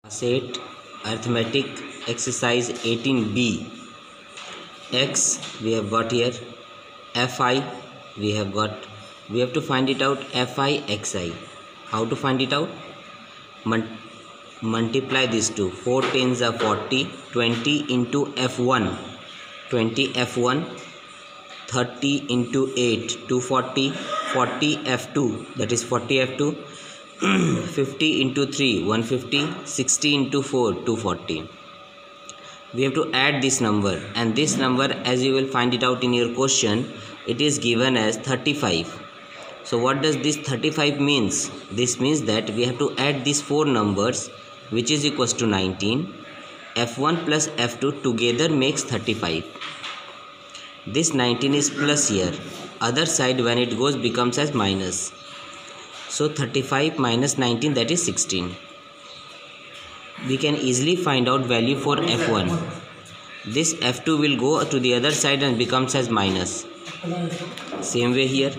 Set arithmetic exercise 18b. X we have got here, fi we have got. We have to find it out fi xi. How to find it out? Multiply these two. 4 tens are 40. 20 into f1, 20 f1. 30 into 8, 240. 40 f2, that is 40 f2. 50 into 3, 150. 60 into 4, 240. We have to add this number, and this number, as you will find it out in your question, it is given as 35. So what does this 35 means? This means that we have to add these four numbers, which is equals to 19. f1 plus f2 together makes 35. This 19 is plus here. Other side when it goes becomes as minus. So 35 minus 19, that is 16. We can easily find out value for f1. This f2 will go to the other side and becomes as minus. Same way here.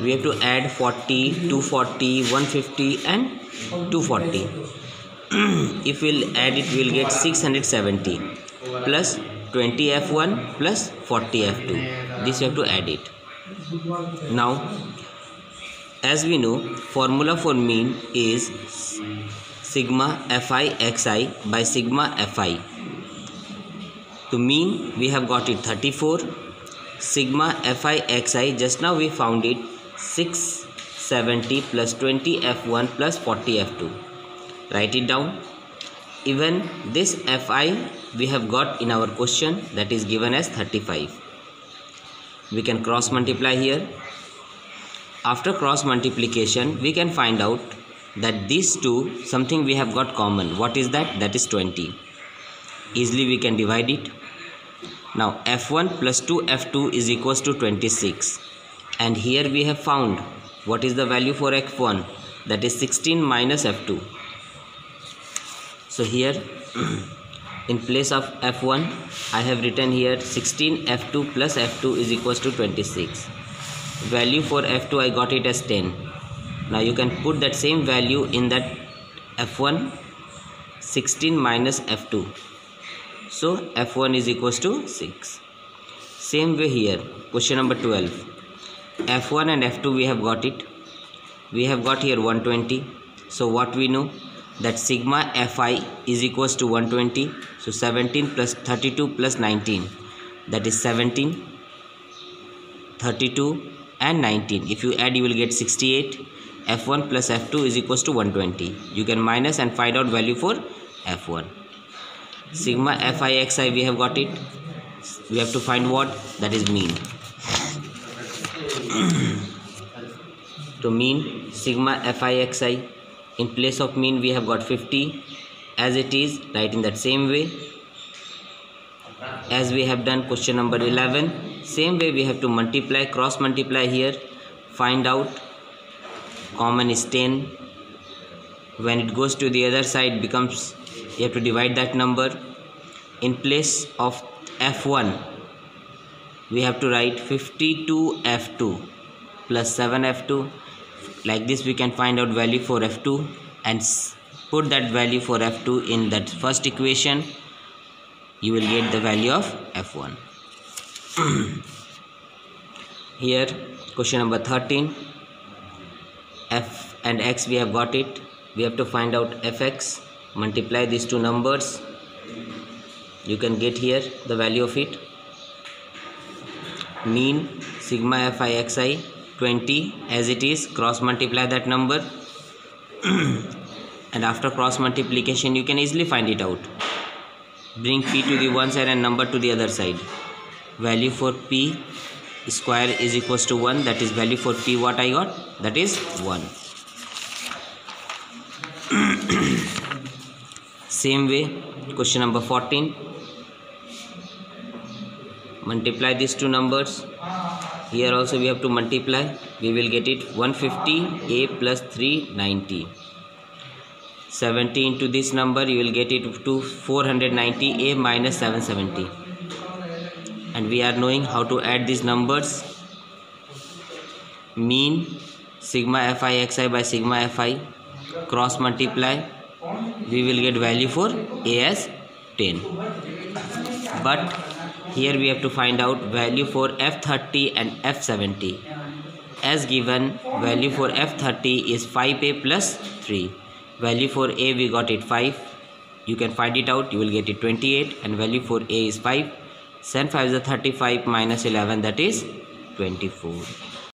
We have to add 40, 240, 150 and 240. If we'll add it, we'll get 670 plus 20 f1 plus 40 f2. This you have to add it. Now, as we know, formula for mean is sigma fi xi by sigma fi. To mean we have got it 34. Sigma fi xi, just now we found it 670 plus 20 f1 plus 40 f2. Write it down. Even this fi we have got in our question, that is given as 35. We can cross multiply here. After cross multiplication, we can find out that these two, something we have got common. What is that? That is 20. Easily we can divide it. Now f1 plus 2f2 is equals to 26. And here we have found what is the value for f1? That is 16 minus f2. So here in place of f1, I have written here 16 f2 plus f2 is equals to 26. Value for f2 I got it as 10. Now you can put that same value in that f1, 16 minus f2. So f1 is equals to 6. Same way here, question number 12. f1 and f2 we have got it. We have got here 120. So what we know? That sigma fi is equals to 120. So 17 plus 32 plus 19. That is 17, 32 and 19. If you add, you will get 68. f1 plus f2 is equals to 120. You can minus and find out value for f1. Sigma fi xi we have got it. We have to find what? That is mean. To mean sigma fi xi, in place of mean we have got 50. As it is, write in that same way as we have done question number 11. Same way we have to multiply, cross multiply here. Find out. Common is 10. When it goes to the other side becomes, you have to divide that number. In place of f1 we have to write 52 f2 plus 7 f2. Like this we can find out value for f2 and put that value for f2 in that first equation. You will get the value of f1. Here question number 13. F and x we have got it. We have to find out fx. Multiply these two numbers. You can get here the value of it. Mean sigma fi xi 20 as it is. Cross multiply that number. And after cross multiplication you can easily find it out. Bring p to the one side and number to the other side. Value for p square is equals to 1. That is value for p what I got? That is 1. Same way, question number 14. Multiply these two numbers. Here also we have to multiply. We will get it 150 a plus 390. 70 into this number, you will get it to 490 a minus 770. And we are knowing how to add these numbers. Mean sigma fi xi by sigma fi. Cross multiply. we will get value for A as 10. But here we have to find out value for F30 and F70. As given, value for F30 is 5A plus 3. Value for A we got it 5. You can find it out, you will get it 28, and value for A is 5. 7 5 is 35 minus 11, that is 24.